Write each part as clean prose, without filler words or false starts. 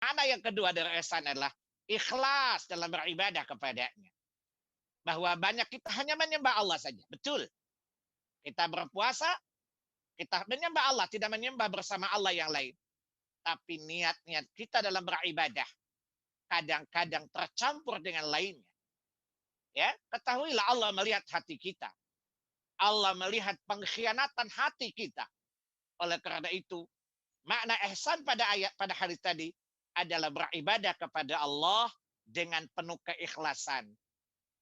Makna yang kedua dari ihsan adalah ikhlas dalam beribadah kepadanya. Bahwa banyak kita hanya menyembah Allah saja. Betul. Kita berpuasa, kita menyembah Allah, tidak menyembah bersama Allah yang lain. Tapi niat-niat kita dalam beribadah kadang-kadang tercampur dengan lainnya. Ya, ketahuilah Allah melihat hati kita. Allah melihat pengkhianatan hati kita. Oleh karena itu, makna ihsan pada hadis tadi adalah beribadah kepada Allah dengan penuh keikhlasan.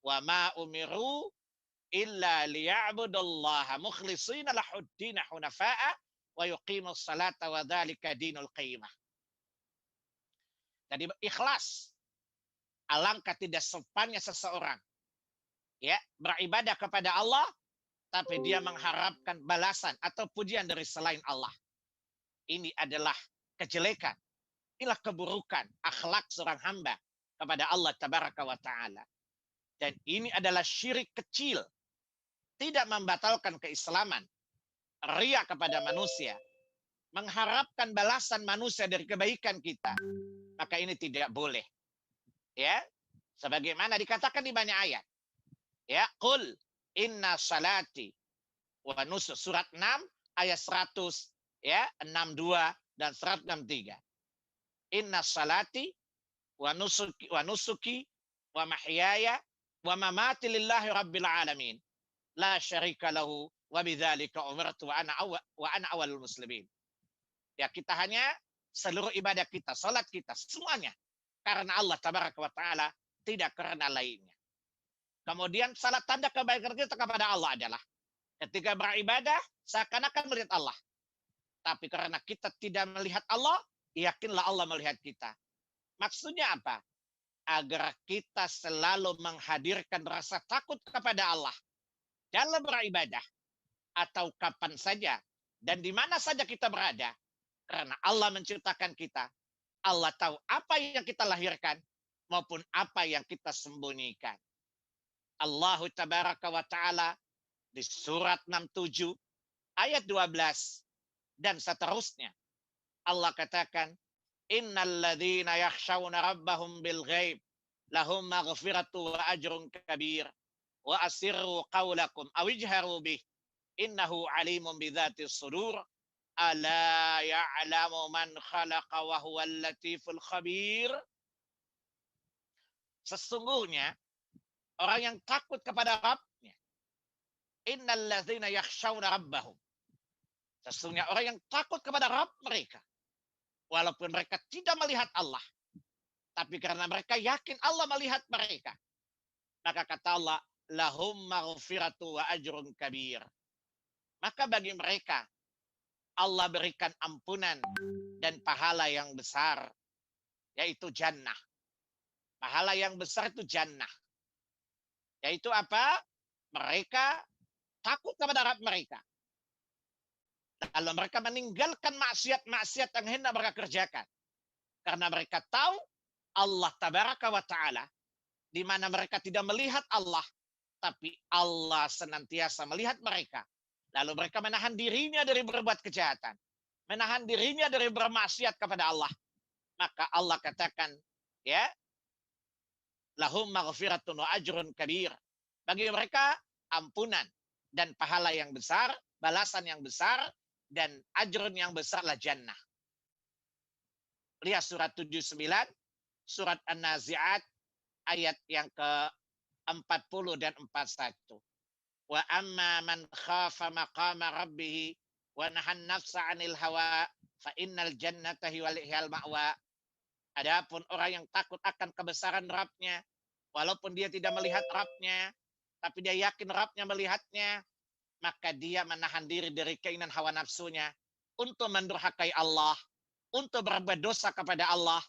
Wa ma umiru illa liya'budullaha mukhlishina lahuddin hunafa'a wa yuqimus salata wa dzalika dinul qayyimah. Jadi ikhlas. Alangkah tidak sopannya seseorang ya beribadah kepada Allah tapi dia mengharapkan balasan atau pujian dari selain Allah. Ini adalah kejelekan, inilah keburukan akhlak seorang hamba kepada Allah tabaraka wa taala. Dan ini adalah syirik kecil, tidak membatalkan keislaman. Ria kepada manusia, mengharapkan balasan manusia dari kebaikan kita, maka ini tidak boleh. Ya, sebagaimana dikatakan di banyak ayat. Ya, qul inna salati wa nusuk, surat 6 ayat 100 ya 62 dan 163. Inna salati wa nusuki wa mahyaya wa mamati lillahi rabbil alamin la syarika lahu wa bidzalika umirtu wa ana awalul muslimin. Ya, kita hanya seluruh ibadah kita, salat kita semuanya karena Allah tabaraka wa taala, tidak karena lainnya. Kemudian salah tanda kebaikan kita kepada Allah adalah ketika beribadah seakan-akan melihat Allah. Tapi karena kita tidak melihat Allah, yakinlah Allah melihat kita. Maksudnya apa? Agar kita selalu menghadirkan rasa takut kepada Allah dalam beribadah atau kapan saja dan di mana saja kita berada. Karena Allah menciptakan kita. Allah tahu apa yang kita lahirkan maupun apa yang kita sembunyikan. Allah tabaraka wa ta'ala di surat 67 ayat 12 dan seterusnya. Allah katakan, innal ladzina yakhshawna rabbahum bil ghaib lahum maghfiratu wa ajrun kabir wa asirru qawlakum aw ijharu bih innahu alimun bidzatis sudur ala ya'lamu man khalaqa wa huwal latiful khabir. Sesungguhnya orang yang takut kepada Rabbnya. Innal ladzina yakhshawna rabbahum. Sesungguhnya orang yang takut kepada Rabb mereka. Walaupun mereka tidak melihat Allah. Tapi karena mereka yakin Allah melihat mereka. Maka kata Allah, lahum maghfiratu wa ajrun kabir. Maka bagi mereka, Allah berikan ampunan dan pahala yang besar. Yaitu jannah. Pahala yang besar itu jannah. Yaitu apa? Mereka takut kepada Rabb mereka. Lalu mereka meninggalkan maksiat-maksiat yang hendak mereka kerjakan. Karena mereka tahu Allah tabaraka wa ta'ala, di mana mereka tidak melihat Allah, tapi Allah senantiasa melihat mereka. Lalu mereka menahan dirinya dari berbuat kejahatan. Menahan dirinya dari bermaksiat kepada Allah. Maka Allah katakan, ya, lahum maghfiratun wa ajrun kabir. Bagi mereka ampunan dan pahala yang besar, balasan yang besar, dan ajrun yang besarlah jannah. Lihat surat 79, surat An-Nazi'at, ayat yang ke-40 dan 41. Wa amma man khafa maqama rabbih wa nahan nafsa 'anil hawa fa innal jannata hiyal ma'wa. Adapun orang yang takut akan kebesaran Rabbnya, walaupun dia tidak melihat Rabbnya, tapi dia yakin Rabbnya melihatnya, maka dia menahan diri dari keinginan hawa nafsunya untuk mendurhakai Allah, untuk berbuat dosa kepada Allah.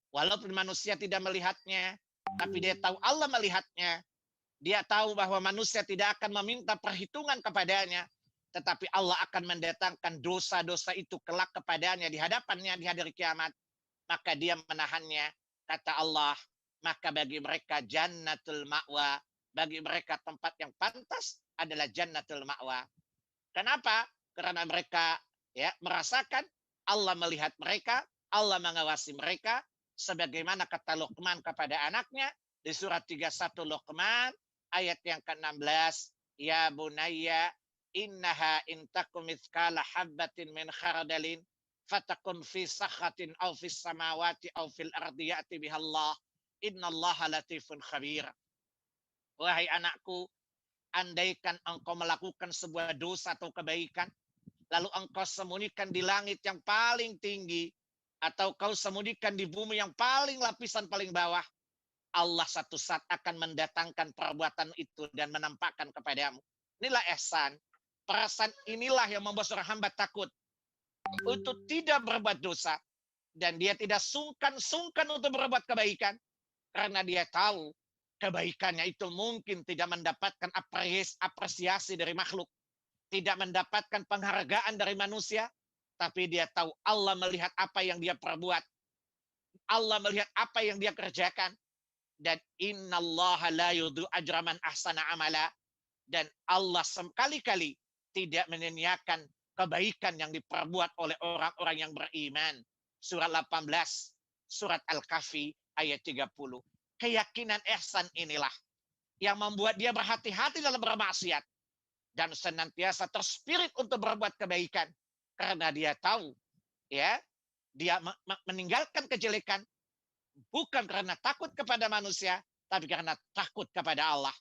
Walaupun manusia tidak melihatnya, tapi dia tahu Allah melihatnya. Dia tahu bahwa manusia tidak akan meminta perhitungan kepadanya, tetapi Allah akan mendatangkan dosa-dosa itu kelak kepadanya di hadapannya di hari kiamat. Maka dia menahannya. Kata Allah, maka bagi mereka jannatul ma'wa, bagi mereka tempat yang pantas adalah jannatul ma'wa. Kenapa? Karena mereka ya merasakan Allah melihat mereka, Allah mengawasi mereka, sebagaimana kata Luqman kepada anaknya di surat 31 Luqman ayat yang ke-16, ya bunayya innaha intakum mithqala habbatin min khardalin fatakun fi sakhatin aw fis samawati aw fil ardi ya'ti bihallah innallaha latifun khabir. Wahai anakku, andaikan engkau melakukan sebuah dosa atau kebaikan, lalu engkau sembunyikan di langit yang paling tinggi, atau kau sembunyikan di bumi yang paling lapisan paling bawah, Allah satu saat akan mendatangkan perbuatan itu dan menampakkan kepadamu. Inilah ihsan. Perasaan inilah yang membuat seorang hamba takut untuk tidak berbuat dosa. Dan dia tidak sungkan-sungkan untuk berbuat kebaikan. Karena dia tahu kebaikannya itu mungkin tidak mendapatkan apresiasi dari makhluk. Tidak mendapatkan penghargaan dari manusia. Tapi dia tahu Allah melihat apa yang dia perbuat. Allah melihat apa yang dia kerjakan. Dan innallaha la yudhi'u ajra man ahsana amala. Dan Allah sekali-kali tidak menyia-nyiakan kebaikan yang diperbuat oleh orang-orang yang beriman. Surat 18, surat Al-Kahfi ayat 30. Keyakinan ihsan inilah yang membuat dia berhati-hati dalam bermaksiat dan senantiasa terspirit untuk berbuat kebaikan karena dia tahu ya, dia meninggalkan kejelekan bukan karena takut kepada manusia, tapi karena takut kepada Allah.